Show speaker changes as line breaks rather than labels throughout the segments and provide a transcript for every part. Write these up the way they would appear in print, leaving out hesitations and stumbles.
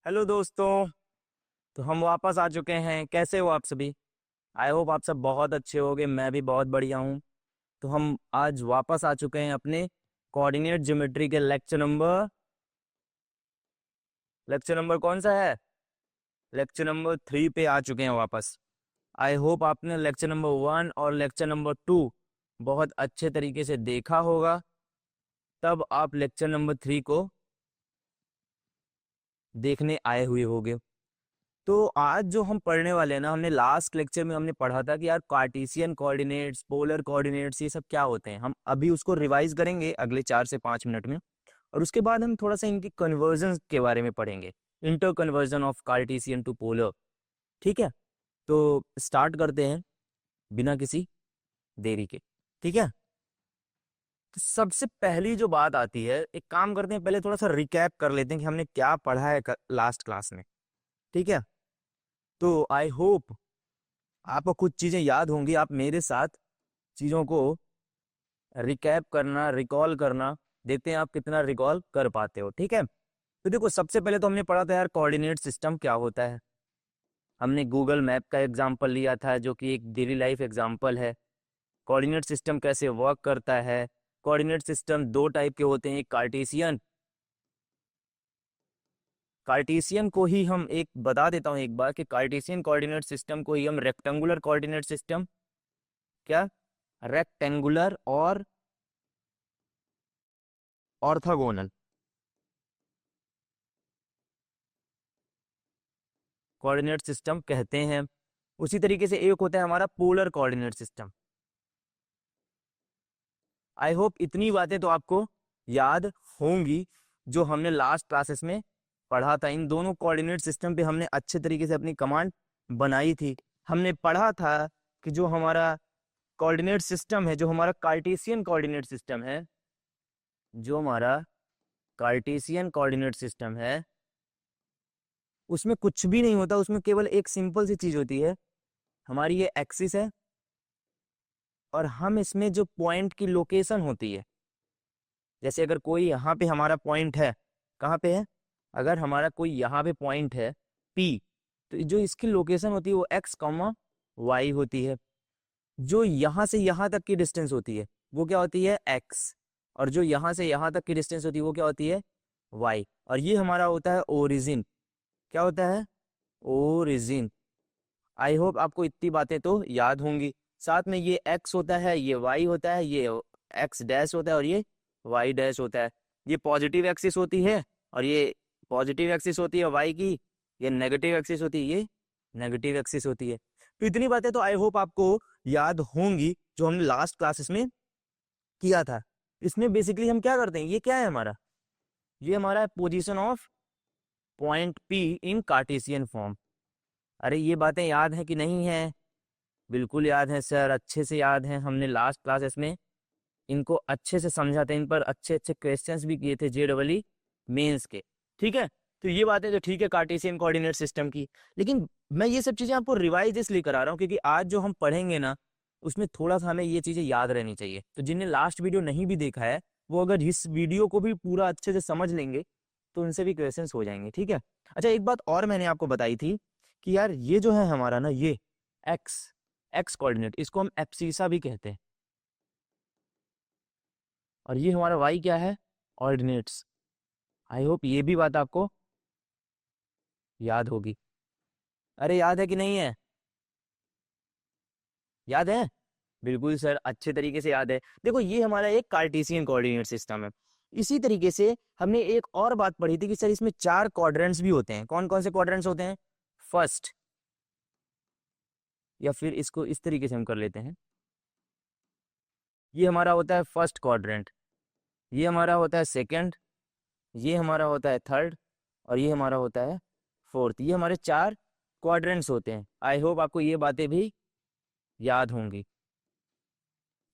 Hello दोस्तों। तो हम वापस आ चुके हैं। कैसे हो आप सभी? आई होप आप सब बहुत अच्छे होगे। मैं भी बहुत बढ़िया हूँ। तो हम आज वापस आ चुके हैं अपने कोऑर्डिनेट ज्योमेट्री के लेक्चर नंबर कौन सा है? लेक्चर नंबर 3 पे आ चुके हैं वापस। आई होप आपने लेक्चर नंबर 1 और लेक्चर नंबर 2 बहुत अच्छे तरीके से देखा होगा, तब आप लेक्चर नंबर 3 को देखने आए हुए होगे। तो आज जो हम पढ़ने वाले हैं ना, हमने लास्ट लेक्चर में हमने पढ़ा था कि यार कार्टेशियन कोऑर्डिनेट्स, पोलर कोऑर्डिनेट्स, ये सब क्या होते हैं। हम अभी उसको रिवाइज करेंगे अगले 4 से 5 मिनट में, और उसके बाद हम थोड़ा सा इनकी कन्वर्जन के बारे में पढ़ेंगे। Inter conversion of cartesian to polar. ठीक है, तो स्टार्ट करते हैं बिना किसी देरी के। ठीक है, तो सबसे पहली जो बात आती है, एक काम करते हैं, पहले थोड़ा सा रिकैप कर लेते हैं कि हमने क्या पढ़ा है लास्ट क्लास में। ठीक है, तो आई होप आपको कुछ चीजें याद होंगी। आप मेरे साथ चीजों को रिकैप करना, रिकॉल करना, देखते हैं आप कितना रिकॉल कर पाते हो। ठीक है, तो देखो, सबसे पहले तो हमने पढ़ा था यार कोऑर्डिनेट सिस्टम क्या होता है। हमने गूगल मैप का एग्जांपल लिया था, जो कि एक डेली लाइफ एग्जांपल है। कोऑर्डिनेट सिस्टम कैसे वर्क करता है। कोऑर्डिनेट सिस्टम दो टाइप के होते हैं, एक कार्टेशियन। कार्टेशियन को ही हम एक बता देता हूँ एक बार कि कार्टेशियन कोऑर्डिनेट सिस्टम को ही हम रेक्टेंगुलर कोऑर्डिनेट सिस्टम, क्या, रेक्टेंगुलर और ऑर्थोगोनल कोऑर्डिनेट सिस्टम कहते हैं। उसी तरीके से एक होता है हमारा polar coordinate system. I hope इतनी बातें तो आपको याद होंगी जो हमने लास्ट क्लासेस में पढ़ा था। इन दोनों कोऑर्डिनेट सिस्टम पे हमने अच्छे तरीके से अपनी कमांड बनाई थी। हमने पढ़ा था कि जो हमारा कोऑर्डिनेट सिस्टम है, जो हमारा कार्टेशियन कोऑर्डिनेट सिस्टम है, जो हमारा कार्टेशियन कोऑर्डिनेट सिस्टम है, उसमें कुछ भी नहीं होता। उसमें केवल एक सिंपल सी चीज होती है, हमारी ये एक्सिस है, और हम इसमें जो पॉइंट की लोकेशन होती है, जैसे अगर कोई यहाँ पे हमारा पॉइंट है, कहाँ पे है, अगर हमारा कोई यहाँ पे पॉइंट है P, तो जो इसकी लोकेशन होती है वो x, y होती है। जो यहाँ से यहाँ तक की डिस्टेंस होती है वो क्या होती है, x, और जो यहाँ से यहाँ तक की डिस्टेंस होती है वो क्या होती है, y। और ये हमारा होता है ओरिजिन। क्या होता है, ओरिजिन। आई होप आपको इतनी बातें तो याद होंगी। साथ में ये x होता है, ये y होता है, ये x डैश होता है, और ये y डैश होता है। ये पॉजिटिव एक्सिस होती है, और ये पॉजिटिव एक्सिस होती है y की। ये नेगेटिव एक्सिस होती है, ये नेगेटिव एक्सिस होती है। तो इतनी बातें तो आई होप आपको याद होंगी जो हमने लास्ट क्लासेस में किया था। इसमें बेसिकली हम क्या करते हैं, ये क्या है हमारा, ये हमारा position of point P in Cartesian form. अरे ये बातें याद है कि नहीं है? बिल्कुल याद है सर, अच्छे से याद है। हमने लास्ट क्लासेस में इनको अच्छे से समझा था, इन पर अच्छे अच्छे क्वेश्चंस भी किए थे JEE मेंस के। ठीक है, तो ये बातें तो ठीक है कार्टेशियन कोऑर्डिनेट सिस्टम की। लेकिन मैं ये सब चीजें आपको रिवाइज इसलिए करा रहा हूँ क्योंकि आज जो हम पढ़ेंगे ना, उसमें थोड़ा सा हमें ये चीजें याद रहनी चाहिए। तो जिनने लास्ट वीडियो नहीं भी देखा है, वो अगर इस वीडियो को भी पूरा अच्छे से समझ लेंगे तो उनसे भी क्वेश्चन हो जाएंगे। ठीक है, अच्छा एक बात और मैंने आपको बताई थी कि यार ये जो है हमारा ना, ये एक्स एक्स कोऑर्डिनेट, इसको हम एब्सिसा भी कहते हैं, और ये हमारा वाई क्या है, ऑर्डिनेट्स। आई होप ये भी बात आपको याद होगी। अरे याद है कि नहीं है? याद है? बिल्कुल सर, अच्छे तरीके से याद है। देखो, ये हमारा एक कार्टेशियन कोऑर्डिनेट सिस्टम है। इसी तरीके से हमने एक और बात पढ़ी थी कि सर इसमें 4 क्वाड्रेंट्स भी होते हैं। कौन कौन से क्वाड्रेंट्स होते हैं? फर्स्ट, या फिर इसको इस तरीके से हम कर लेते हैं, ये हमारा होता है फर्स्ट क्वाड्रेंट, ये हमारा होता है सेकंड, ये हमारा होता है थर्ड, और ये हमारा होता है फोर्थ। ये हमारे 4 क्वाड्रेंट्स होते हैं। आई होप आपको ये बातें भी याद होंगी।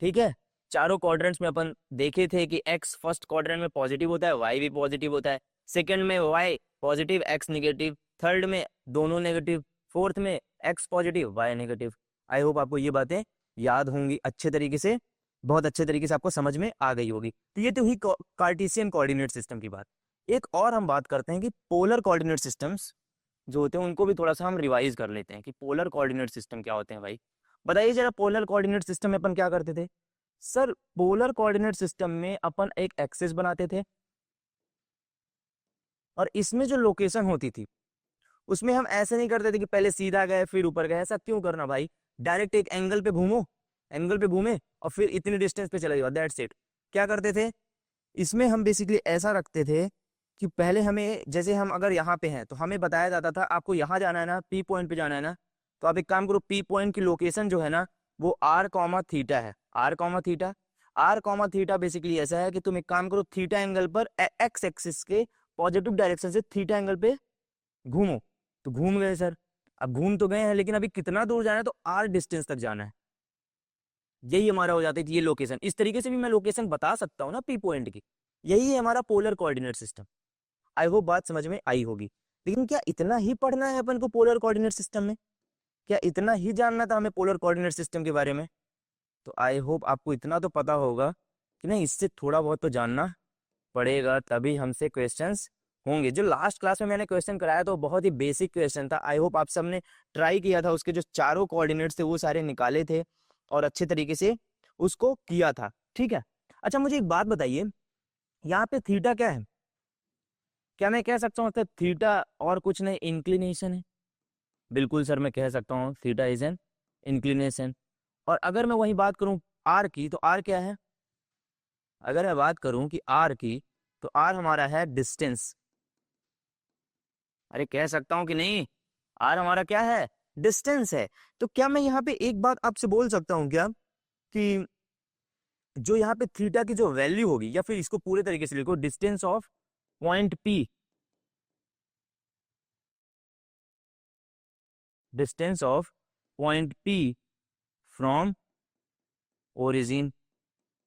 ठीक है, चारों क्वाड्रेंट्स में अपन देखे थे कि एक्स फर्स्ट क्वाड्रेंट में पॉजिटिव होता है, वाई भी पॉजिटिव होता है, सेकंड में y positive, x negative, third में दोनों नेगेटिव, फोर्थ में x positive, y negative. I hope आपको ये बातें याद होंगी अच्छे तरीके से, बहुत अच्छे तरीके से आपको समझ में आ गई होगी। तो ये तो हुई कार्टेशियन कोऑर्डिनेट सिस्टम की बात। एक और हम बात करते हैं कि पोलर कोऑर्डिनेट सिस्टम्स जो होते हैं उनको भी थोड़ा सा हम रिवाइज कर लेते हैं कि पोलर कोऑर्डिनेट सिस्टम क्या होते हैं भाई। बताइए जरा, पोलर कोऑर्डिनेट सिस्टम में अपन क्या करते थे? सर पोलर कोऑर्डिनेट सिस्टम में अपन एक एक्सिस बनाते थे और इसमें जो लोकेशन होती थी उसमें हम ऐसे नहीं करते थे कि पहले सीधा गए फिर ऊपर गए। ऐसा क्यों करना भाई? डायरेक्ट एक एंगल पे घूमो, एंगल पे घूमे और फिर इतनी डिस्टेंस पे चले जाओ, दैट्स इट। क्या करते थे इसमें हम? बेसिकली ऐसा रखते थे कि पहले हमें, जैसे हम अगर यहाँ पे हैं तो हमें बताया जाता था आपको यहाँ जाना है ना, पी पॉइंट पे जाना है ना, तो आप एक काम करो, पी पॉइंट की लोकेशन जो है ना वो आर कॉमा थीटा है। R comma theta, R comma theta basically ऐसा है कि तुम एक काम करो, थीटा एंगल पर एक्स एक्सिस के पॉजिटिव डायरेक्शन से थीटा एंगल पे घूमो। तो घूम गए सर, अब घूम तो गए हैं लेकिन अभी कितना दूर जाना है? तो आर डिस्टेंस तक जाना है। यही हमारा हो जाता है ये लोकेशन। इस तरीके से भी मैं लोकेशन बता सकता हूँ ना पी पॉइंट की। यही है हमारा polar coordinate system. I hope बात समझ में आई होगी। लेकिन क्या इतना ही पढ़ना है अपन को पोलर कोऑर्डिनेट सिस्टम में? क्या इतना ही जानना था हमें पोलर कोऑर्डिनेट सिस्टम के बारे में? तो आई होप आपको इतना तो पता होगा कि नहीं, इससे थोड़ा बहुत तो जानना पड़ेगा, तभी हमसे क्वेश्चंस होंगे। जो लास्ट क्लास में मैंने क्वेश्चन कराया तो बहुत ही बेसिक क्वेश्चन था। आई होप आप सबने ट्राई किया था, उसके जो चारों कोऑर्डिनेट्स थे वो सारे निकाले थे और अच्छे तरीके से उसको किया था। ठीक है, अच्छा मुझे एक बात बताइए, यहाँ पे थीटा क्या है? क्या मैं कह सकता हूँ थीटा और कुछ नहीं, इंक्लिनेशन है? बिल्कुल सर, मैं कह सकता हूँ थीटा इज एन इंक्लिनेशन। और अगर मैं वही बात करूँ आर की, तो आर क्या है? अगर मैं बात करूँ कि आर की, तो आर हमारा है डिस्टेंस। अरे कह सकता हूँ कि नहीं, आर हमारा क्या है? डिस्टेंस है। तो क्या मैं यहाँ पे एक बात आपसे बोल सकता हूँ क्या कि जो यहाँ पे थीटा की जो वैल्यू होगी, या फिर इसको पूरे तरीके से लिखो, distance of point P, distance of point P from origin.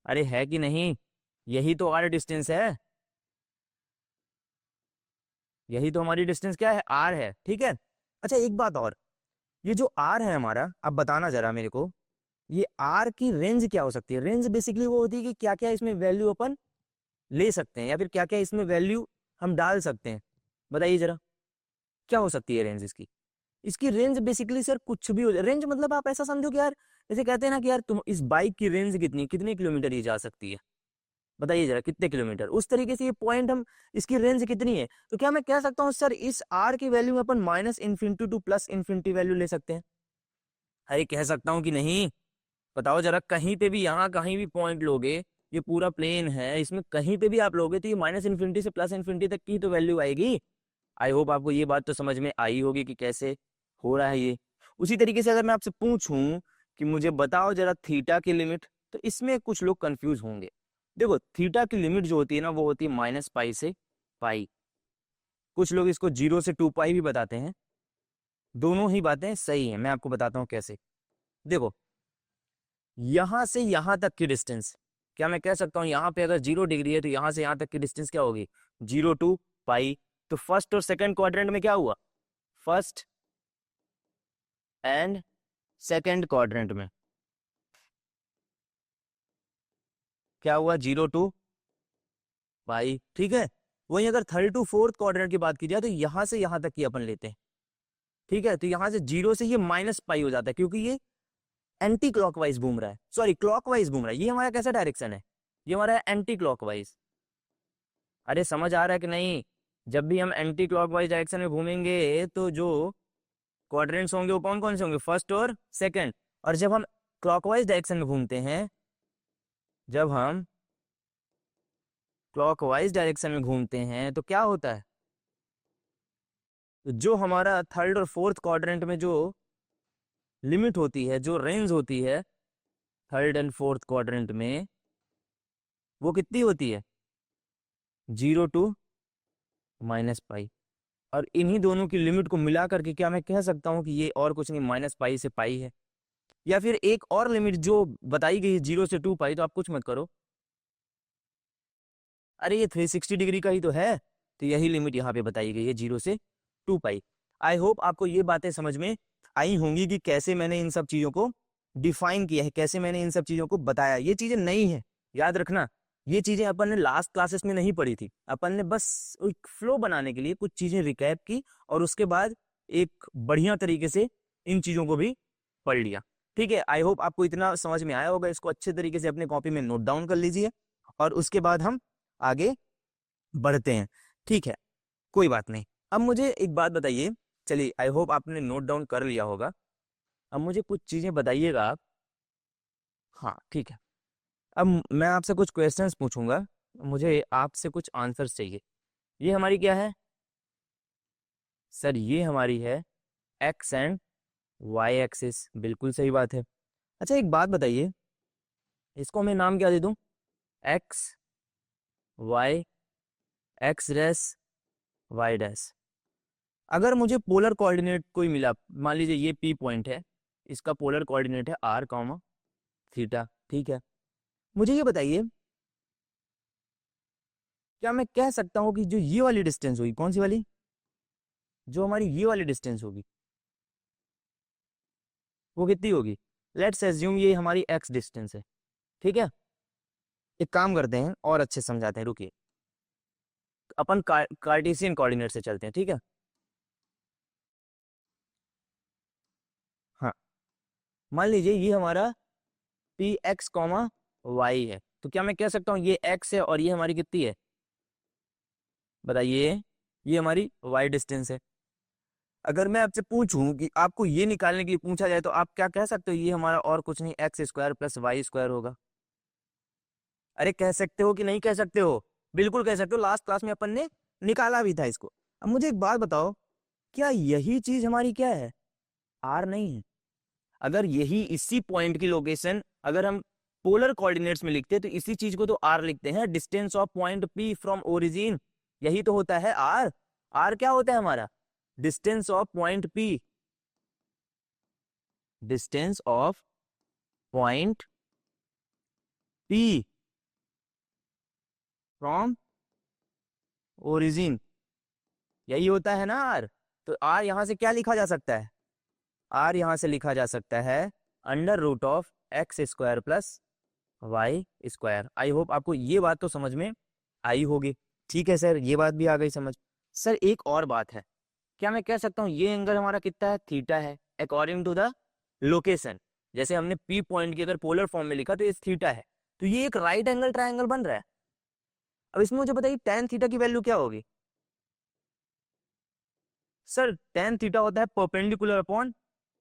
अरे है कि नहीं? यही तो आर डिस्टेंस है, यही तो हमारी डिस्टेंस क्या है? आर है। ठीक है, अच्छा एक बात और, ये जो आर है हमारा, अब बताना जरा मेरे को, ये आर की रेंज क्या हो सकती है? रेंज बेसिकली वो होती है कि क्या क्या इसमें वैल्यू अपन ले सकते हैं, या फिर क्या क्या इसमें वैल्यू हम डाल सकते हैं। बताइए जरा, क्या हो सकती है रेंज इसकी? इसकी रेंज बेसिकली सर कुछ भी हो जाए। रेंज मतलब आप ऐसा समझो कि यार, जैसे कहते हैं ना कि यार तुम इस बाइक की रेंज कितनी, कितने किलोमीटर ये जा सकती है, बताइए जरा कितने किलोमीटर। उस तरीके से ये पॉइंट हम, इसकी रेंज कितनी है। तो क्या मैं कह सकता हूँ सर इस आर की वैल्यू में अपन minus infinity to plus infinity value ले सकते हैं? अरे कह सकता हूँ कि नहीं? बताओ जरा, कहीं पे भी, यहाँ कहीं भी पॉइंट लोगे, ये पूरा प्लेन है, इसमें कहीं पे भी आप लोगे तो ये माइनस इन्फिनिटी से प्लस इन्फिनिटी तक की तो वैल्यू आएगी। आई होप आपको ये बात तो समझ में आई होगी कि कैसे हो रहा है ये। उसी तरीके से अगर मैं आपसे पूछूं कि मुझे बताओ जरा थीटा की लिमिट, तो इसमें कुछ लोग कंफ्यूज होंगे। देखो थीटा की लिमिट जो होती है ना वो होती है माइनस पाई से पाई। कुछ लोग इसको 0 से 2 पाई भी बताते हैं। दोनों ही बातें सही हैं, मैं आपको बताता हूँ कैसे। देखो यहां से यहां तक की डिस्टेंस, क्या मैं कह सकता हूं यहाँ पे अगर 0 डिग्री है तो यहां से यहां तक की डिस्टेंस क्या होगी? 0 to पाई। तो फर्स्ट और सेकंड क्वाड्रेंट में क्या हुआ? फर्स्ट एंड सेकंड क्वाड्रेंट में क्या हुआ? 0 to पाई। ठीक है, वहीं अगर थर्ड टू फोर्थ क्वाड्रेंट की बात की जाए तो यहां से यहां तक की अपन लेते हैं। ठीक है, तो यहां से 0 से ये माइनस पाई हो जाता है, क्योंकि ये एंटी क्लॉकवाइज घूम रहा है, सॉरी क्लॉकवाइज घूम रहा है। ये हमारा कैसा डायरेक्शन है? ये हमारा एंटी क्लॉकवाइज। अरे समझ आ रहा है कि नहीं? जब भी हम एंटी क्लॉकवाइज डायरेक्शन में घूमेंगे तो जो क्वाड्रेंट्स होंगे वो कौन कौन से होंगे? फर्स्ट और सेकंड। और जब हम क्लॉकवाइज डायरेक्शन में घूमते हैं, जब हम क्लॉकवाइज डायरेक्शन में घूमते हैं तो क्या होता है? तो जो हमारा थर्ड और फोर्थ क्वाड्रेंट में जो लिमिट होती है, जो रेंज होती है थर्ड एंड फोर्थ क्वाड्रेंट में, वो कितनी होती है? 0 to -पाई। और इन्हीं दोनों की लिमिट को मिला करके क्या मैं कह सकता हूँ कि ये और कुछ नहीं, माइनस पाई से पाई है। या फिर एक और लिमिट जो बताई गई है 0 से 2 पाई, तो आप कुछ मत करो, अरे ये 360 डिग्री का ही तो है, तो यही लिमिट यहाँ पे बताई गई है 0 से 2 पाई। आई होप आपको ये बातें समझ में आई होंगी कि कैसे मैंने इन सब चीज़ों को डिफाइन किया है, कैसे मैंने इन सब चीज़ों को बताया। ये चीज़ें नई है, याद रखना। ये चीजें अपन ने लास्ट क्लासेस में नहीं पढ़ी थी, अपन ने बस एक फ्लो बनाने के लिए कुछ चीजें रिकैप की और उसके बाद एक बढ़िया तरीके से इन चीजों को भी पढ़ लिया। ठीक है, आई होप आपको इतना समझ में आया होगा। इसको अच्छे तरीके से अपने कॉपी में नोट डाउन कर लीजिए और उसके बाद हम आगे बढ़ते हैं। ठीक है, कोई बात नहीं। अब मुझे एक बात बताइए, चलिए आई होप आपने नोट डाउन कर लिया होगा। अब मुझे कुछ चीजें बताइएगा आप। हाँ ठीक है, अब मैं आपसे कुछ क्वेश्चंस पूछूंगा, मुझे आपसे कुछ आंसर्स चाहिए। ये हमारी क्या है सर? ये हमारी है एक्स एंड वाई एक्सिस, बिल्कुल सही बात है। अच्छा एक बात बताइए, इसको मैं नाम क्या दे दूं? X y, x dash y dash. अगर मुझे पोलर कोऑर्डिनेट कोई मिला, मान लीजिए ये पी पॉइंट है, इसका पोलर कोऑर्डिनेट है आर कॉमा थीटा, ठीक है, मुझे ये बताइए क्या मैं कह सकता हूँ कि जो ये वाली डिस्टेंस होगी, कौन सी वाली, जो हमारी ये वाली डिस्टेंस होगी, वो कितनी होगी? लेट्स एज्यूम ये हमारी एक्स डिस्टेंस है। ठीक है, एक काम करते हैं और अच्छे समझाते हैं, रुकिए। अपन कार्टेशियन कोऑर्डिनेट से चलते हैं, ठीक है। हाँ, मान लीजिए ये हमारा पी एक्स कॉमा वाई है, तो क्या मैं कह सकता हूँ ये एक्स है और ये हमारी कितनी है, बताइए? ये हमारी वाई डिस्टेंस है। अगर मैं आपसे पूछूं कि आपको ये निकालने के लिए पूछा जाए तो आप क्या कह सकते हो? ये हमारा और कुछ नहीं x square plus Y square होगा। अरे कह सकते हो कि नहीं कह सकते हो? बिल्कुल कह सकते हो, लास्ट क्लास में अपन ने निकाला भी था इसको। अब मुझे एक बात बताओ, क्या यही चीज हमारी क्या है, आर नहीं है? अगर यही इसी पॉइंट की लोकेशन अगर हम पोलर कोऑर्डिनेट्स में लिखते हैं तो इसी चीज को तो आर लिखते हैं, distance of point P from origin, यही तो होता है आर। आर क्या होता है हमारा? Distance of point P, distance of point P from origin, यही होता है ना आर। तो आर यहां से क्या लिखा जा सकता है? आर यहां से लिखा जा सकता है under root of x square plus Y square. I hope आपको ये बात तो समझ में आई होगी। ठीक है सर, ये बात भी आ गई समझ। सर एक और बात है, क्या मैं कह सकता हूँ ये एंगल हमारा कितना है, थीटा है, अकॉर्डिंग टू द लोकेशन। जैसे हमने पी पॉइंट की अगर पोलर फॉर्म में लिखा तो ये थीटा है, तो ये एक राइट एंगल ट्राइंगल बन रहा है। अब इसमें मुझे बताइए टेन थीटा की वैल्यू क्या होगी? सर टेन थीटा होता है परपेंडिकुलर अपॉन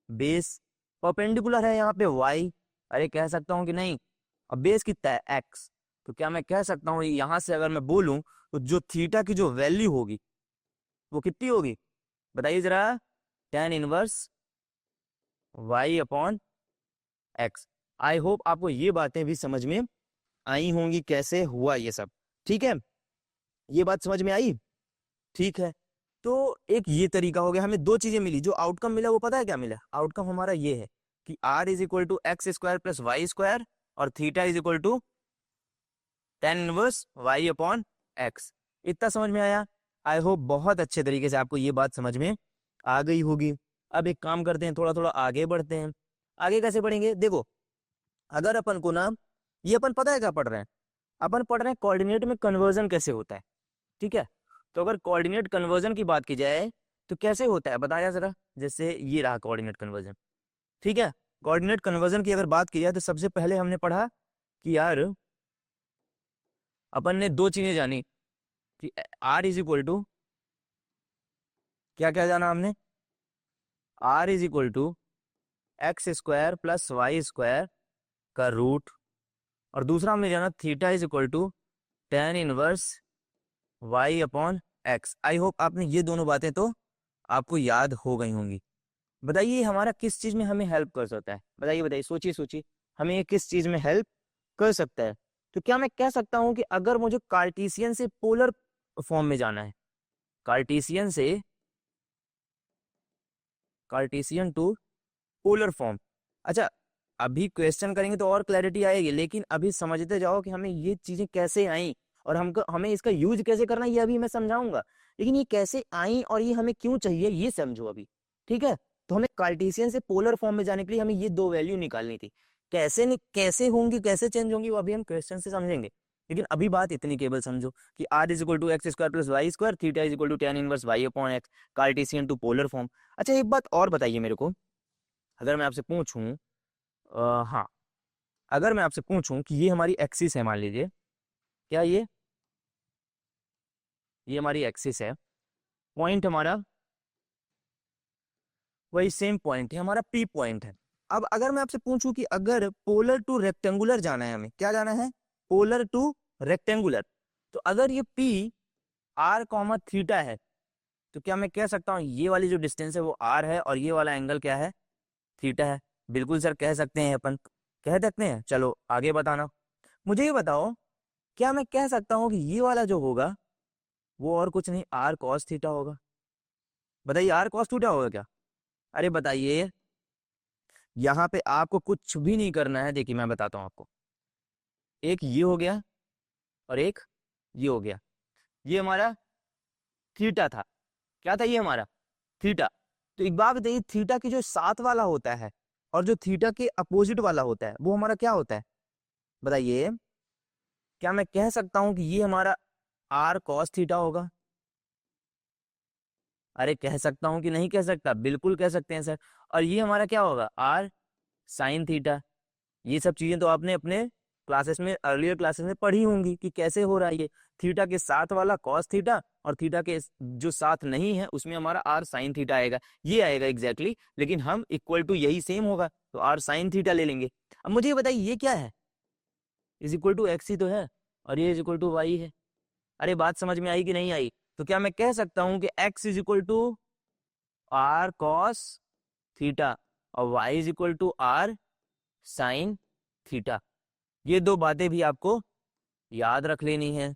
बेस, परपेंडिकुलर है यहाँ पे वाई, अरे कह सकता हूँ कि नहीं, और बेस कितना है एक्स। तो क्या मैं कह सकता हूँ यहाँ से अगर मैं बोलूं तो जो थीटा की जो वैल्यू होगी वो कितनी होगी, बताइए जरा? Tan inverse Y upon x. I hope आपको ये बातें भी समझ में आई होंगी, कैसे हुआ ये सब। ठीक है, ये बात समझ में आई? ठीक है, तो एक ये तरीका हो गया, हमें दो चीजें मिली, जो आउटकम मिला वो पता है क्या मिला? आउटकम हमारा ये है कि R is equal to x square plus Y square और theta is equal to tan inverse Y upon X. इतना समझ में आया? आई होप बहुत अच्छे तरीके से आपको ये बात समझ में आ गई होगी। अब एक काम करते हैं, थोड़ा थोड़ा आगे बढ़ते हैं। आगे कैसे बढ़ेंगे? देखो, अगर अपन को ना, ये अपन पता है क्या पढ़ रहे हैं? अपन पढ़ रहे हैं कोऑर्डिनेट में कन्वर्जन कैसे होता है। ठीक है, तो अगर कोऑर्डिनेट कन्वर्जन की बात की जाए तो कैसे होता है बताया जरा। जैसे ये रहा कोऑर्डिनेट कन्वर्जन, ठीक है। कोऑर्डिनेट कन्वर्जन की अगर बात की जाए तो सबसे पहले हमने पढ़ा कि यार अपन ने दो चीजें जानी कि आर इज इक्वल टू, क्या क्या जाना हमने? R is equal to x square plus Y square का रूट, और दूसरा हमने जाना theta is equal to tan inverse Y upon x. I hope आपने ये दोनों बातें तो आपको याद हो गई होंगी। बताइए हमारा किस चीज में हमें हेल्प कर सकता है? बताइए बताइए, सोचिए सोचिए, हमें ये किस चीज में हेल्प कर सकता है? तो क्या मैं कह सकता हूं कि अगर मुझे कार्टेशियन से पोलर फॉर्म में जाना है, कार्टेशियन से कार्टेशियन टू पोलर फॉर्म, अच्छा अभी क्वेश्चन करेंगे तो और क्लैरिटी आएगी, लेकिन अभी समझते जाओ कि हमें ये चीजें कैसे आई और हमको हमें इसका यूज कैसे करना है, ये अभी मैं समझाऊंगा। लेकिन ये कैसे आई और ये हमें क्यों चाहिए ये समझो अभी। ठीक है, तो हमें कार्टेशियन से पोलर फॉर्म में जाने के लिए हमें ये दो वैल्यू निकालनी थी। कैसे होंगी, कैसे चेंज होंगी, वो अभी हम क्वेश्चन से समझेंगे। लेकिन अभी बात इतनी केवल समझो कि r is equal to x square plus Y square, theta is equal to tan inverse y upon x, cartesian to polar form. अच्छा एक बात और बताइए मेरे को, अगर मैं आपसे पूछूं, हाँ, अगर मैं आपसे पूछूं कि ये हमारी एक्सिस है, मान लीजिए, क्या ये हमारी एक्सिस है, पॉइंट हमारा वही सेम पॉइंट है, हमारा पी पॉइंट है। अब अगर मैं आपसे पूछूं कि अगर पोलर टू रेक्टेंगुलर जाना है, हमें क्या जाना है, पोलर टू रेक्टेंगुलर, तो अगर ये पी आर कॉमा थीटा है, तो क्या मैं कह सकता हूँ ये वाली जो डिस्टेंस है वो आर है और ये वाला एंगल क्या है, थीटा है? बिल्कुल सर कह सकते हैं, अपन कह सकते हैं। चलो आगे बताना, मुझे ये बताओ, क्या मैं कह सकता हूँ कि ये वाला जो होगा वो और कुछ नहीं आर कॉस थीटा होगा? बताइए, आर कॉस थीटा होगा क्या? अरे बताइए, यहाँ पे आपको कुछ भी नहीं करना है। देखिए मैं बताता हूँ आपको, एक ये हो गया और एक ये हो गया, ये हमारा थीटा था। क्या था ये हमारा? थीटा। तो एक बात बताइए, थीटा की जो साथ वाला होता है और जो थीटा के अपोजिट वाला होता है वो हमारा क्या होता है? बताइए, क्या मैं कह सकता हूं कि ये हमारा आर कॉस थीटा होगा? अरे कह सकता हूं कि नहीं कह सकता? बिल्कुल कह सकते हैं सर। और ये हमारा क्या होगा? R sine theta. ये सब चीजें तो आपने अपने क्लासेस में, अर्लियर क्लासेस में पढ़ी होंगी कि कैसे हो रहा है ये। थीटा के साथ वाला कॉस थीटा और थीटा के जो साथ नहीं है उसमें हमारा आर साइन थीटा आएगा, ये आएगा एग्जैक्टली लेकिन हम इक्वल टू यही सेम होगा तो आर साइन थीटा ले लेंगे। अब मुझे ये बताइए, ये क्या है? इज इक्वल टू एक्स ही तो है और ये इज इक्वल टू वाई है। अरे बात समझ में आई कि नहीं आई? तो क्या मैं कह सकता हूं कि X is equal to are cos theta और Y is equal to are sine theta? ये दो बातें भी आपको याद रख लेनी है।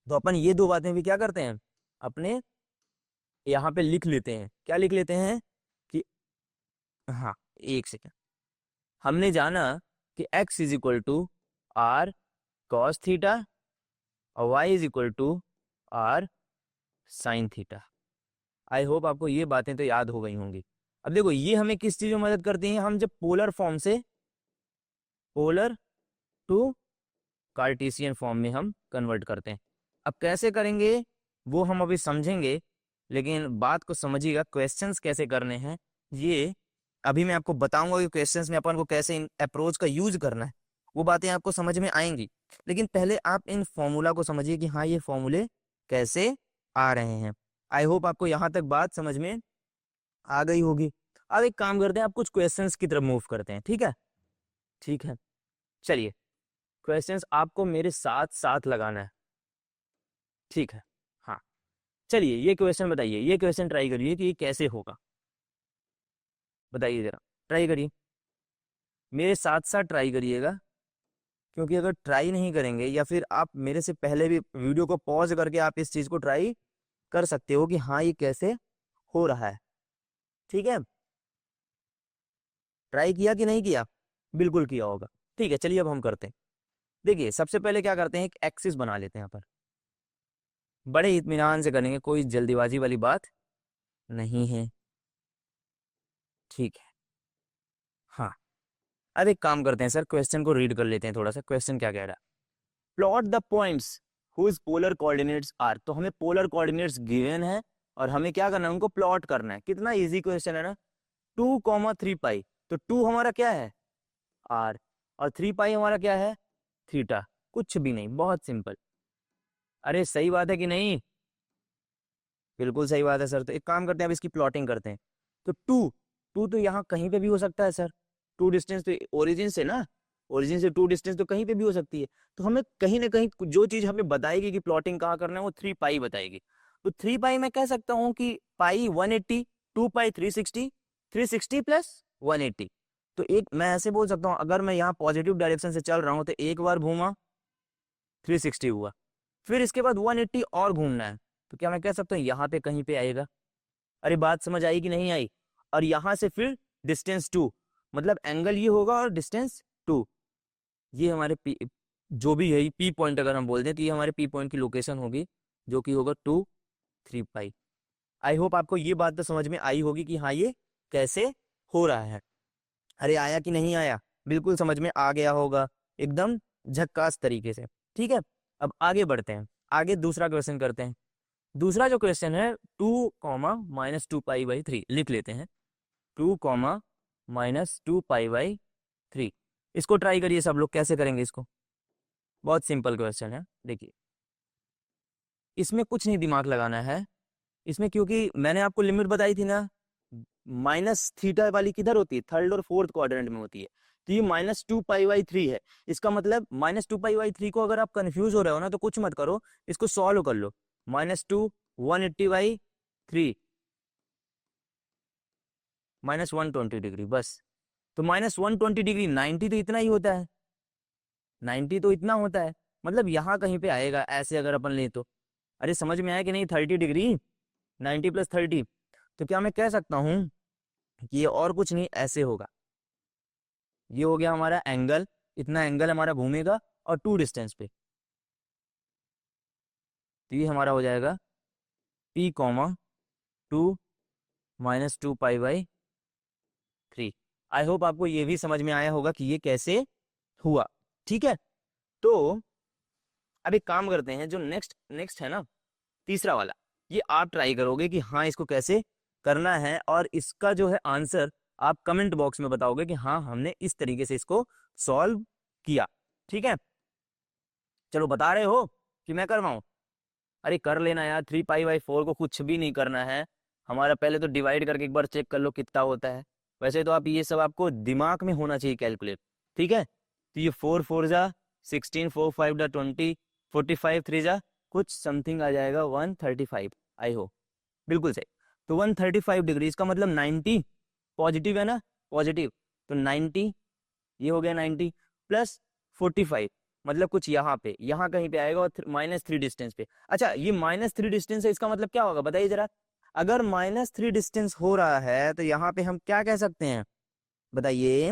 तो अपन ये दो बातें भी क्या करते हैं, अपने यहाँ पे लिख लेते हैं। क्या लिख लेते हैं कि, हाँ एक सेकेंड, हमने जाना कि x is equal to are cos theta और y is equal to are sine theta. I hope आपको ये बातें तो याद हो गई होंगी। अब देखो ये हमें किस चीज में मदद करती हैं, हम जब पोलर फॉर्म से पोलर टू कार्टेशियन फॉर्म में हम कन्वर्ट करते हैं। अब कैसे करेंगे वो हम अभी समझेंगे, लेकिन बात को समझिएगा, क्वेश्चंस कैसे करने हैं ये अभी मैं आपको बताऊंगा कि क्वेश्चंस में अपन को कैसे इन अप्रोच का यूज करना है, वो बातें आपको समझ में आएंगी। लेकिन पहले आप इन फॉर्मूला को समझिए कि हाँ ये फॉर्मूले कैसे आ रहे हैं। आई होप आपको यहाँ तक बात समझ में आ गई होगी। अब एक काम करते हैं, आप कुछ क्वेश्चंस की तरफ मूव करते हैं, ठीक है? ठीक है, चलिए क्वेश्चंस आपको मेरे साथ साथ लगाना है, ठीक है? हाँ, चलिए ये क्वेश्चन बताइए, ये क्वेश्चन ट्राई करिए कि ये कैसे होगा, बताइए जरा, ट्राई करिए, मेरे साथ साथ ट्राई करिएगा। क्योंकि अगर ट्राई नहीं करेंगे या फिर आप मेरे से पहले भी वीडियो को पॉज करके आप इस चीज़ को ट्राई कर सकते हो कि हाँ ये कैसे हो रहा है, ठीक है? ट्राई किया कि नहीं किया? बिल्कुल किया होगा। ठीक है, चलिए अब हम करते हैं। देखिए सबसे पहले क्या करते हैं, एक एक्सिस बना लेते हैं यहाँ पर, बड़े इत्मीनान से करेंगे, कोई जल्दीबाजी वाली बात नहीं है, ठीक है? हाँ, अब एक काम करते हैं सर, क्वेश्चन को रीड कर लेते हैं थोड़ा सा। क्वेश्चन क्या कह रहा है, plot the points whose polar coordinates are. तो हमें पोलर कोऑर्डिनेट्स गिवन है और हमें क्या करना है, उनको प्लॉट करना है। कितना इजी क्वेश्चन है ना, 2,3 पाई। तो 2 हमारा क्या है, आर, और 3 पाई हमारा क्या है, थीटा। कुछ भी नहीं, बहुत सिंपल। अरे सही बात है कि नहीं? बिल्कुल सही बात है सर। तो एक काम करते हैं, अब इसकी प्लॉटिंग करते हैं। तो टू टू तो यहाँ कहीं पे भी हो सकता है सर, टू डिस्टेंस तो ओरिजिन से ना, ओरिजिन से टू डिस्टेंस तो कहीं पे भी हो सकती है। तो हमें कहीं ना कहीं जो चीज हमें बताएगी कि प्लॉटिंग कहाँ करना है वो 3 पाई बताएगी। तो 3 पाई मैं कह सकता हूँ कि पाई 180, 2 पाई 360, 360 प्लस 180। तो एक मैं ऐसे बोल सकता हूँ, अगर मैं यहाँ पॉजिटिव डायरेक्शन से चल रहा हूँ तो एक बार घूमा 360 हुआ, फिर इसके बाद 180 और घूमना है, तो क्या मैं कह सकता हूँ यहाँ पे कहीं पे आएगा? अरे बात समझ आई कि नहीं आई? और यहाँ से फिर डिस्टेंस 2, मतलब एंगल ये होगा और डिस्टेंस 2, ये हमारे पी, जो भी है पी पॉइंट अगर हम बोल दें तो ये हमारे पी पॉइंट की लोकेशन होगी, जो कि होगा 2, 3 पाई। आई होप आपको ये बात तो समझ में आई होगी कि हाँ ये कैसे हो रहा है। अरे आया कि नहीं आया? बिल्कुल समझ में आ गया होगा, एकदम झक्कास तरीके से। ठीक है, अब आगे बढ़ते हैं, आगे दूसरा क्वेश्चन करते हैं। दूसरा जो क्वेश्चन है 2 कॉमा माइनस 2 पाई/3 लिख लेते हैं, 2 कॉमा माइनस 2 पाई/3। इसको ट्राई करिए सब लोग, कैसे करेंगे इसको। बहुत सिंपल क्वेश्चन है, देखिए इसमें कुछ नहीं दिमाग लगाना है इसमें, क्योंकि मैंने आपको लिमिट बताई थी ना, माइनस थीटा वाली किधर होती है, थर्ड और फोर्थ क्वाड्रेंट में होती है। तो ये -2 पाई/3 है, इसका मतलब -2 पाई/3 को अगर आप कंफ्यूज हो रहे हो ना तो कुछ मत करो, इसको सॉल्व कर लो। -2 180/3 -120 डिग्री, बस। तो -120 डिग्री 90 तो इतना ही होता है, 90 तो इतना होता है, मतलब यहाँ कहीं पे आएगा ऐसे अगर अपन ले तो। अरे समझ में आया कि नहीं, 30 डिग्री, 90 + 30, तो क्या मैं कह सकता हूँ कि ये और कुछ नहीं ऐसे होगा। ये हो गया हमारा एंगल, इतना एंगल हमारा घूमेगा और 2 डिस्टेंस पे, तो ये हमारा हो जाएगा P, 2 -2 पाई/3। आई होप आपको ये भी समझ में आया होगा कि ये कैसे हुआ, ठीक है। तो अब एक काम करते हैं, जो नेक्स्ट नेक्स्ट है ना, तीसरा वाला, ये आप ट्राई करोगे कि हाँ इसको कैसे करना है, और इसका जो है आंसर आप कमेंट बॉक्स में बताओगे कि हाँ हमने इस तरीके से इसको सॉल्व किया, ठीक है। चलो बता रहे हो कि मैं करवाऊं, अरे कर लेना यार, 3 पाई/4 को कुछ भी नहीं करना है हमारा, पहले तो डिवाइड करके एक बार चेक कर लो कितना होता है। वैसे तो आप ये सब आपको दिमाग में होना चाहिए कैलकुलेट, ठीक है। तो ये 4 4 जा 16, 4 5 जा 20, 45 3 जा कुछ समथिंग आ जाएगा 135, आई हो बिल्कुल सही। तो 135 डिग्री, इसका मतलब 90 पॉजिटिव है ना, पॉजिटिव, तो 90, ये हो गया 90 प्लस 45, मतलब कुछ यहाँ पे, यहाँ कहीं पे आएगा, और -3 डिस्टेंस पे। अच्छा ये -3 डिस्टेंस है, इसका मतलब क्या होगा बताइए जरा। अगर -3 डिस्टेंस हो रहा है तो यहाँ पे हम क्या कह सकते हैं बताइए।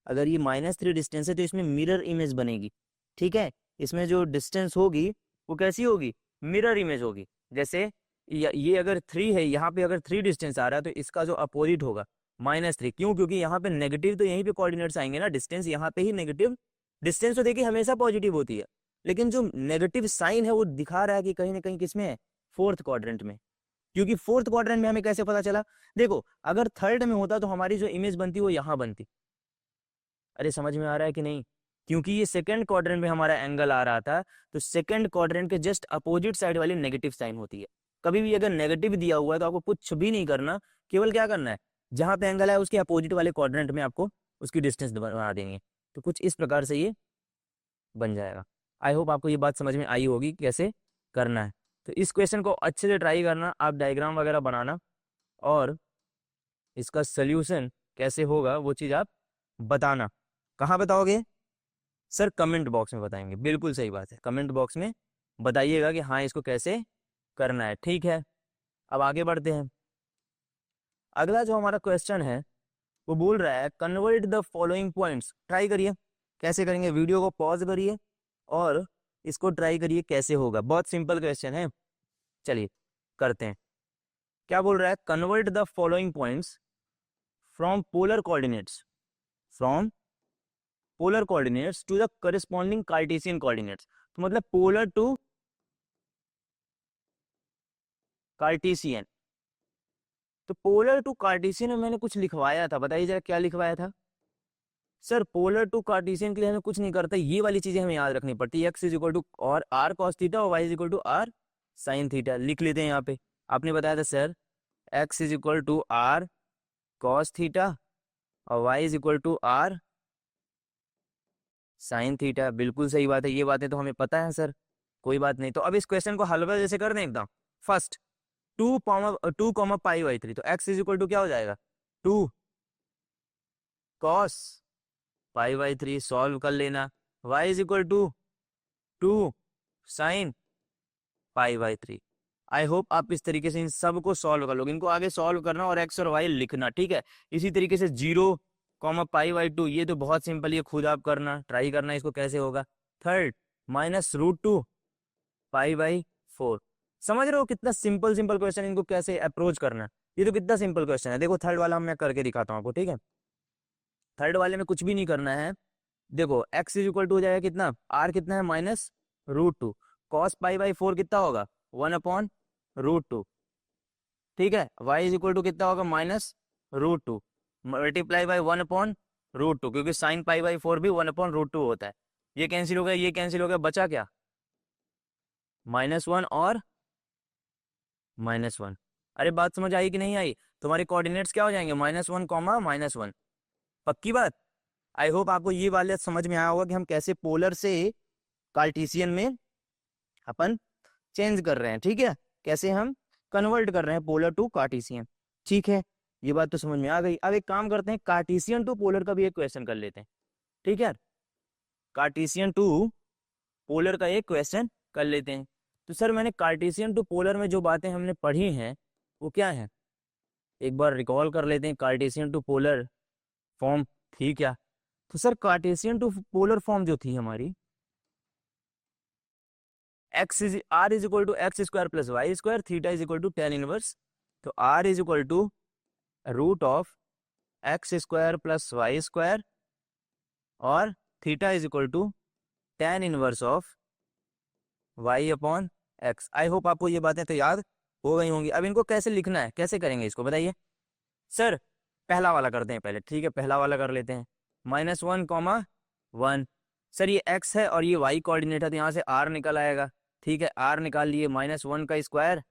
अगर ये -3 डिस्टेंस है तो इसमें मिरर इमेज बनेगी, ठीक है। इसमें जो डिस्टेंस होगी वो कैसी होगी, मिरर इमेज होगी। जैसे ये अगर 3 है, यहाँ पे अगर 3 डिस्टेंस आ रहा है तो इसका जो अपोजिट होगा -3, क्यों, क्योंकि यहाँ पे नेगेटिव तो यहीं पे कोऑर्डिनेट्स आएंगे ना, डिस्टेंस यहाँ पे ही नेगेटिव, डिस्टेंस तो देखिए हमेशा पॉजिटिव होती है, लेकिन जो नेगेटिव साइन है वो दिखा रहा है कि कहीं ना कहीं किसमें है, फोर्थ क्वाड्रेंट में। क्योंकि फोर्थ क्वाड्रेंट में हमें कैसे पता चला, देखो अगर थर्ड में होता तो हमारी जो इमेज बनती वो यहाँ बनती। अरे समझ में आ रहा है कि नहीं, क्योंकि ये सेकंड क्वाड्रेंट में हमारा एंगल आ रहा था, तो सेकंड क्वाड्रेंट के जस्ट अपोजिट साइड वाली नेगेटिव साइन होती है। कभी भी अगर नेगेटिव दिया हुआ है तो आपको कुछ भी नहीं करना, केवल क्या करना है, जहां पे एंगल है उसके अपोजिट वाले क्वाड्रेंट में आपको उसकी डिस्टेंस बना देंगे। तो कुछ इस प्रकार से ये बन जाएगा। आई होप आपको ये बात समझ में आई होगी कैसे करना है। तो इस क्वेश्चन को अच्छे से ट्राई करना, आप डायग्राम वगैरह बनाना, और इसका सोल्यूशन कैसे होगा वो चीज़ आप बताना। कहाँ बताओगे सर, कमेंट बॉक्स में बताएंगे, बिल्कुल सही बात है, कमेंट बॉक्स में बताइएगा कि हाँ इसको कैसे करना है, ठीक है। अब आगे बढ़ते हैं। अगला जो हमारा क्वेश्चन है वो बोल रहा है convert the following points. Try करिए कैसे करेंगे, वीडियो को पॉज करिए और इसको ट्राई करिए कैसे होगा। बहुत सिंपल क्वेश्चन है, चलिए करते हैं। क्या बोल रहा है, convert the following points from polar coordinates, from polar coordinates to the corresponding cartesian coordinates. तो मतलब पोलर टू कार्टेशियन। तो पोलर टू कार्टेशियन में मैंने कुछ लिखवाया था, बताइए जरा क्या लिखवाया था। सर पोलर टू कार्टेशियन के लिए हमें कुछ नहीं करता, ये वाली चीजें हमें याद रखनी पड़ती है, एक्स इज इक्वल टू और आर कॉस थीटा और Y is equal to are sine theta. लिख लेते हैं यहाँ पे, आपने बताया था sir X is equal to are cos theta और Y is equal to are sine theta. बिल्कुल सही बात है, ये बातें तो हमें पता है सर, कोई बात नहीं। तो अब इस क्वेश्चन को हलवा जैसे कर दें एकदम। फर्स्ट 2 पाई/3, तो एक्स इज इक्वल टू क्या हो जाएगा, 2 कॉस पाई/3, सॉल्व कर लेना। Y is equal to 2 sine पाई/3। आई होप आप इस तरीके से इन सब को सॉल्व कर लोगे, इनको आगे सॉल्व करना और एक्स और वाई लिखना, ठीक है। इसी तरीके से 0, पाई/2, ये तो बहुत सिंपल, ये खुद आप करना, ट्राई करना इसको कैसे होगा। थर्ड -√2 पाई/4। समझ रहे हो कितना सिंपल सिंपल क्वेश्चन, इनको कैसे अप्रोच करना है, ये तो कितना सिंपल क्वेश्चन है। देखो थर्ड वाला मैं करके दिखाता हूँ आपको, ठीक है। थर्ड वाले में कुछ भी नहीं करना है, देखो x इज इक्वल टू हो जाएगा कितना, r कितना है -√2, cos पाई बाई 4 कितना होगा 1/√2, ठीक है। y इज इक्वल टू कितना होगा -√2 मल्टीप्लाई बाई 1/√2, क्योंकि साइन पाई बाई 4 भी 1/√2 होता है। ये कैंसिल हो गया, ये कैंसिल हो गया, बचा क्या -1 और -1। अरे बात समझ आई कि नहीं आई? तुम्हारे कोऑर्डिनेट्स क्या हो जाएंगे -1, -1। पक्की बात। आई होप आपको ये वाले समझ में आया होगा कि हम कैसे पोलर से कार्टेशियन में अपन चेंज कर रहे हैं, ठीक है, कैसे हम कन्वर्ट कर रहे हैं पोलर टू कार्टेशियन, ठीक है। ये बात तो समझ में आ गई। अब एक काम करते हैं, कार्टेशियन टू पोलर का भी एक क्वेश्चन कर लेते हैं, ठीक है। कार्टेशियन टू पोलर का एक क्वेश्चन कर लेते हैं। तो सर मैंने कार्टेशियन टू पोलर में जो बातें हमने पढ़ी हैं वो क्या है, एक बार रिकॉल कर लेते हैं। कार्टेशियन टू पोलर फॉर्म थी क्या? तो sir Cartesian to polar form जो थी हमारी, r is equal to x square plus Y square, theta is equal to tan inverse. तो r is equal to √x² plus Y square और theta is equal to tan inverse of y/x। I hope आपको ये बातें तो याद हो गई होंगी। अब इनको कैसे लिखना है, कैसे करेंगे इसको बताइए। सर पहला वाला करते हैं पहले, ठीक है, पहला वाला कर लेते हैं -1, 1। सर ये x है और ये y कोऑर्डिनेट है, तो यहाँ से r निकल आएगा, ठीक है। r निकाल लिए, -1 का स्क्वायर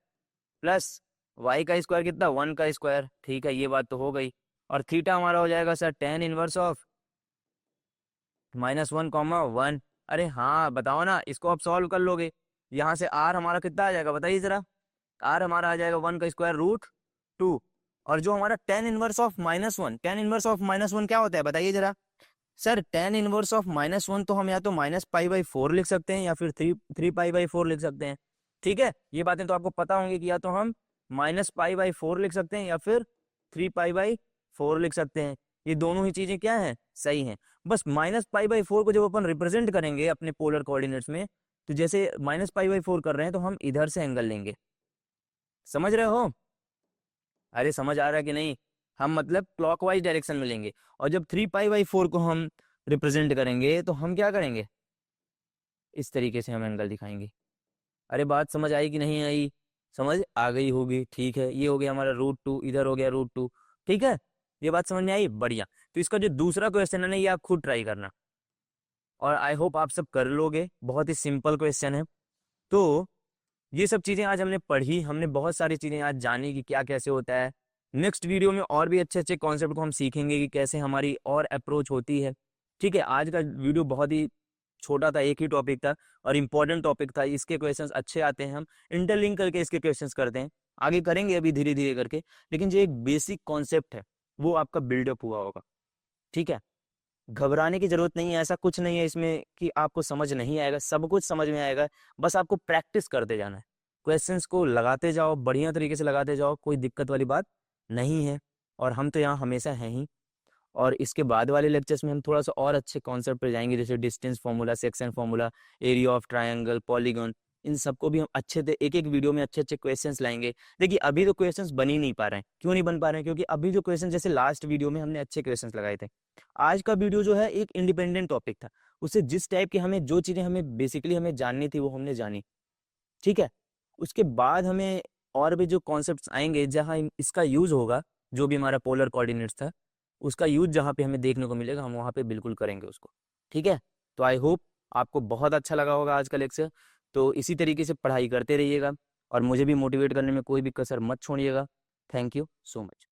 प्लस y का स्क्वायर कितना 1 का स्क्वायर, ठीक है, ये बात तो हो गई। और थीटा हमारा हो जाएगा सर tan इनवर्स ऑफ -1, 1। अरे हाँ बताओ ना, इसको आप सॉल्व कर लोगे। यहाँ से r हमारा कितना आ जाएगा बताइए जरा, r हमारा आ जाएगा 1 का स्क्वायर √2। और जो हमारा tan inverse of -1, tan inverse of -1 क्या होता है बताइए जरा। सर tan इनवर्स ऑफ -1 तो हम या तो -π/4 लिख सकते हैं या फिर 3π/4 लिख सकते हैं, ठीक है। ये बातें तो आपको पता होंगी कि या तो हम -π/4 लिख सकते हैं या फिर 3π/4 लिख सकते हैं। ये दोनों ही चीजें क्या हैं, सही हैं। बस -π/4 को जब अपन रिप्रेजेंट करेंगे अपने पोलर कोऑर्डिनेट्स में, तो जैसे -π/4 कर रहे हैं तो हम इधर से एंगल लेंगे, समझ रहे हो? अरे समझ आ रहा है कि नहीं? हम मतलब क्लॉकवाइज डायरेक्शन में लेंगे। और जब 3π/4 को हम रिप्रेजेंट करेंगे तो हम क्या करेंगे, इस तरीके से हम एंगल दिखाएंगे। अरे बात समझ आई कि नहीं आई? समझ आ गई होगी, ठीक है। ये हो गया हमारा √2, इधर हो गया √2, ठीक है। ये बात समझ में आई, बढ़िया। तो इसका जो दूसरा क्वेश्चन है ना, ये आप खुद ट्राई करना और आई होप आप सब कर लोगे। बहुत ही सिंपल क्वेश्चन है। तो ये सब चीज़ें आज हमने पढ़ी, हमने बहुत सारी चीज़ें आज जानी कि क्या कैसे होता है। नेक्स्ट वीडियो में और भी अच्छे अच्छे कॉन्सेप्ट को हम सीखेंगे कि कैसे हमारी और अप्रोच होती है, ठीक है। आज का वीडियो बहुत ही छोटा था, एक ही टॉपिक था और इम्पोर्टेंट टॉपिक था। इसके क्वेश्चंस अच्छे आते हैं, हम इंटरलिंक करके इसके क्वेश्चंस करते हैं, आगे करेंगे अभी धीरे धीरे करके। लेकिन जो एक बेसिक कॉन्सेप्ट है वो आपका बिल्डअप हुआ होगा, ठीक है। घबराने की जरूरत नहीं है, ऐसा कुछ नहीं है इसमें कि आपको समझ नहीं आएगा, सब कुछ समझ में आएगा। बस आपको प्रैक्टिस करते जाना है, क्वेश्चंस को लगाते जाओ, बढ़िया तरीके से लगाते जाओ, कोई दिक्कत वाली बात नहीं है। और हम तो यहाँ हमेशा हैं ही। और इसके बाद वाले लेक्चर्स में हम थोड़ा सा और अच्छे कॉन्सेप्ट पर जाएंगे, जैसे distance formula, section formula, area of triangle, polygon, इन सबको भी हम अच्छे से एक एक वीडियो में अच्छे अच्छे क्वेश्चंस लाएंगे। देखिए अभी तो क्वेश्चंस बन ही नहीं पा रहे हैं, क्यों नहीं बन पा रहे हैं? क्योंकि अभी जो क्वेश्चन, जैसे लास्ट वीडियो में हमने अच्छे क्वेश्चंस लगाए थे, आज का वीडियो जो है एक इंडिपेंडेंट टॉपिक था। उससे जिस टाइप की हमें जो चीज़ें हमें बेसिकली हमें जाननी थी वो हमने जानी, ठीक है। उसके बाद हमें और भी जो कॉन्सेप्ट्स आएंगे जहाँ इसका यूज होगा, जो भी हमारा पोलर कोऑर्डिनेट्स था उसका यूज जहाँ पे हमें देखने को मिलेगा, हम वहाँ पे बिल्कुल करेंगे उसको, ठीक है। तो आई होप आपको बहुत अच्छा लगा होगा आज का लेक्चर। तो इसी तरीके से पढ़ाई करते रहिएगा और मुझे भी मोटिवेट करने में कोई भी कसर मत छोड़िएगा। Thank you so much.